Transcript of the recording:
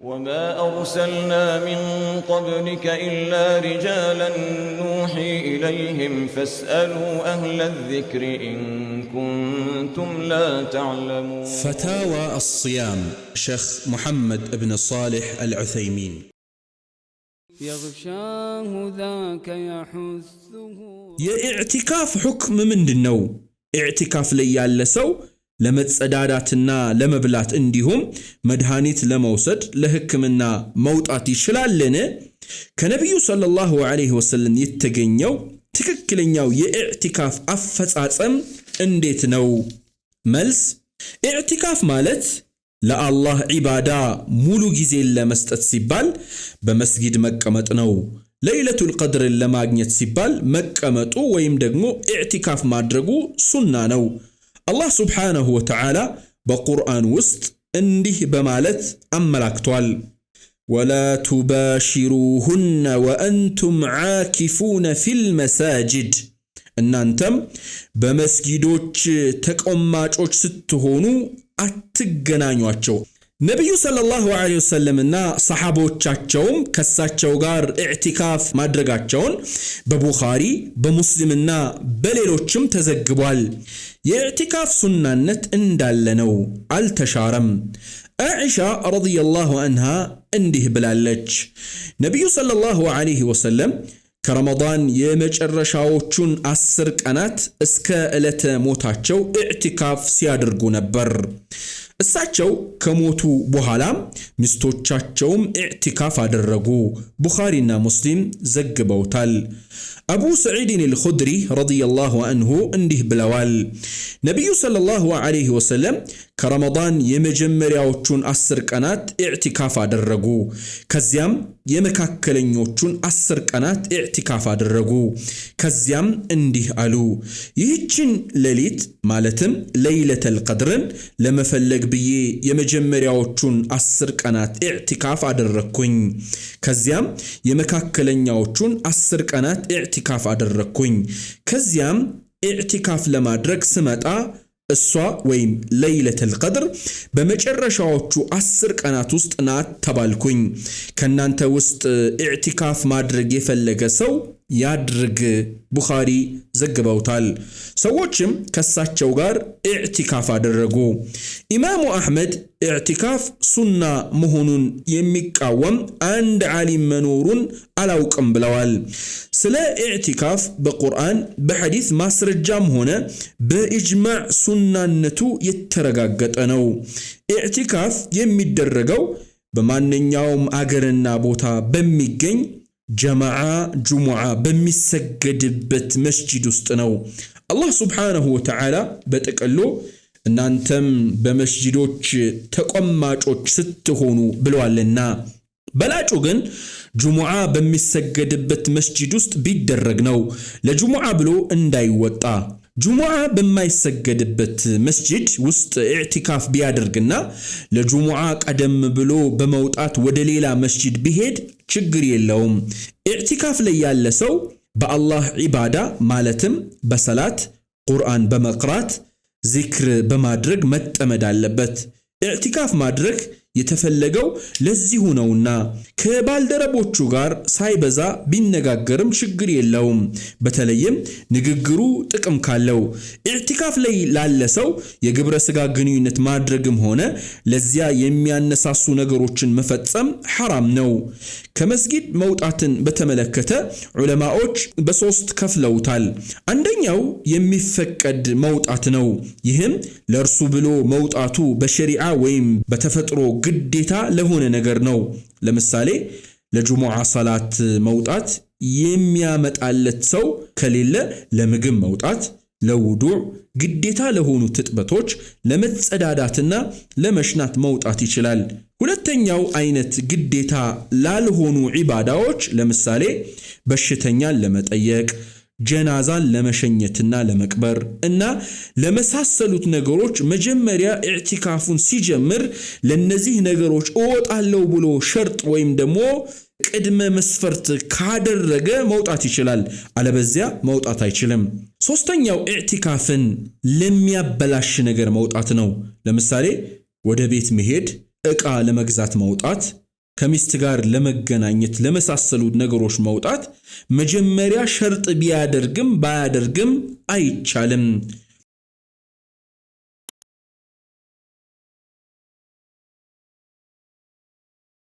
وما أرسلنا من قبلك إلا رجالا نوحي إليهم فاسألوا أهل الذكر إن كنتم لا تعلمون. فتاوى الصيام شيخ محمد بن صالح العثيمين. يغشاه ذاك يحثه. የኢዕቲካፍ ሁክም ምንድነው? ኢዕቲካፍ ላይ ያለ ሰው ለመጸዳዳትና ለመብላት እንዲሁም መድኃኒት ለመውሰድ ለህክምና መውጣት ይችላልን? ከነብዩ ሰለላሁ ዐለይሂ ወሰለም የተገኘው ትክክለኛው የኢዕቲካፍ አፈጻጸም እንዴት ነው? መልስ፣ ኢዕቲካፍ ማለት ለአላህ ዒባዳ ሙሉ ጊዜ ለመስጠት ሲባል በመስጊድ መቀመጥ ነው። ለይለቱል ቀድርን ለማግኘት ሲባል መቀመጡ ወይም ደግሞ ኢዕቲካፍ ማድረጉ ሱና ነው። አላህ ሱብሓነሁ ወተዓላ በቁርአን ውስጥ እንዲህ በማለት አመላክቷል። ወላ ቱባሺሩሁነ ወአንቱም ዓኪፉነ ፊል መሳጅድ፣ እናንተም በመስጊዶች ተቆማጮች ስትሆኑ አትገናኟቸው። ነቢዩ ሰለላሁ ዐለይሂ ወሰለምና ሰሓቦቻቸውም ከሳቸው ጋር ኢዕቲካፍ ማድረጋቸውን በቡኻሪ በሙስሊምና በሌሎችም ተዘግቧል። የኢዕቲካፍ ሱናነት እንዳለ ነው፣ አልተሻረም። አኢሻ ረዲየላሁ ዐንሃ እንዲህ ብላለች፣ ነቢዩ ሰለላሁ ዐለይሂ ወሰለም ከረመዳን የመጨረሻዎቹን 10 ቀናት እስከ ዕለተ ሞታቸው ኢዕቲካፍ ሲያደርጉ ነበር። እሳቸው ከሞቱ በኋላም ሚስቶቻቸውም ኢዕቲካፍ አደረጉ። ቡኻሪና ሙስሊም ዘግበውታል። አቡ ሰዒድን አልኹድሪ ረዲየላሁ ዐንሁ እንዲህ ብለዋል፣ ነቢዩ ሰለላሁ ዐለይሂ ወሰለም ከረመዳን የመጀመሪያዎቹን 10 ቀናት ኢዕቲካፍ አደረጉ። ከዚያም የመካከለኞቹን 10 ቀናት ኢዕቲካፍ አደረጉ። ከዚያም እንዲህ አሉ፣ ይህችን ሌሊት ማለትም ለይለተል ቀድርን ለመፈለግ ብዬ የመጀመሪያዎቹን 10 ቀናት ኢዕቲካፍ አደረኩኝ። ከዚያም የመካከለኛዎቹን 10 ቀናት ኢዕቲካፍ አደረኩኝ። ከዚያም ኢዕቲካፍ ለማድረግ ስመጣ እሷ ወይም ለይለተል ቀድር በመጨረሻዎቹ 10 ቀናት ውስጥ ናት ተባልኩኝ። ከናንተ ውስጥ ኢዕቲካፍ ማድረግ የፈለገ ሰው ያድርግ። ቡኻሪ ዘግበውታል። ሰዎችም ከሳቸው ጋር ኢዕቲካፍ አደረጉ። ኢማሙ አሕመድ ኢዕቲካፍ ሱና መሆኑን የሚቃወም አንድ ዓሊም መኖሩን አላውቅም ብለዋል። ስለ ኢዕቲካፍ በቁርአን በሐዲስ ማስረጃም ሆነ በኢጅማዕ ሱናነቱ የተረጋገጠ ነው። ኢዕቲካፍ የሚደረገው በማንኛውም አገርና ቦታ በሚገኝ ጀማዓ ጁሙዓ በሚሰገድበት መስጂድ ውስጥ ነው። አላህ ሱብሓነሁ ወተዓላ በጥቅሉ እናንተም በመስጂዶች ተቆማጮች ስትሆኑ ብለዋልና፣ በላጩ ግን ጁሙዓ በሚሰገድበት መስጂድ ውስጥ ቢደረግ ነው፣ ለጁሙዓ ብሎ እንዳይወጣ። ጁሙዓ በማይሰገድበት መስጂድ ውስጥ ኢዕቲካፍ ቢያደርግና ለጁሙዓ ቀደም ብሎ በመውጣት ወደ ሌላ መስጂድ ቢሄድ ችግር የለውም። ኢዕቲካፍ ላይ ያለ ሰው በአላህ ዒባዳ ማለትም በሰላት፣ ቁርአን በመቅራት፣ ዚክር በማድረግ መጠመድ አለበት። ኢዕቲካፍ ማድረግ የተፈለገው ለዚሁ ነውና ከባልደረቦቹ ጋር ሳይበዛ ቢነጋገርም ችግር የለውም፣ በተለይም ንግግሩ ጥቅም ካለው። ኢዕቲካፍ ላይ ላለ ሰው የግብረ ስጋ ግንኙነት ማድረግም ሆነ ለዚያ የሚያነሳሱ ነገሮችን መፈጸም ሐራም ነው። ከመስጊድ መውጣትን በተመለከተ ዑለማዎች በሶስት ከፍለውታል። አንደኛው የሚፈቀድ መውጣት ነው። ይህም ለእርሱ ብሎ መውጣቱ በሸሪዓ ወይም በተፈጥሮ ግዴታ ለሆነ ነገር ነው። ለምሳሌ ለጁሙዓ ሰላት መውጣት የሚያመጣለት ሰው ከሌለ ለምግብ መውጣት፣ ለውዱዕ ግዴታ ለሆኑ ትጥበቶች፣ ለመጸዳዳትና ለመሽናት መውጣት ይችላል። ሁለተኛው አይነት ግዴታ ላልሆኑ ዒባዳዎች ለምሳሌ በሽተኛን ለመጠየቅ፣ ጀናዛን ለመሸኘትና ለመቅበር እና ለመሳሰሉት ነገሮች መጀመሪያ ኢዕቲካፉን ሲጀምር ለነዚህ ነገሮች እወጣለሁ ብሎ ሸርጥ ወይም ደግሞ ቅድመ መስፈርት ካደረገ መውጣት ይችላል፣ አለበዚያ መውጣት አይችልም። ሶስተኛው ኢዕቲካፍን ለሚያበላሽ ነገር መውጣት ነው። ለምሳሌ ወደ ቤት መሄድ፣ ዕቃ ለመግዛት መውጣት፣ ከሚስት ጋር ለመገናኘት ለመሳሰሉት ነገሮች መውጣት መጀመሪያ ሸርጥ ቢያደርግም ባያደርግም አይቻልም።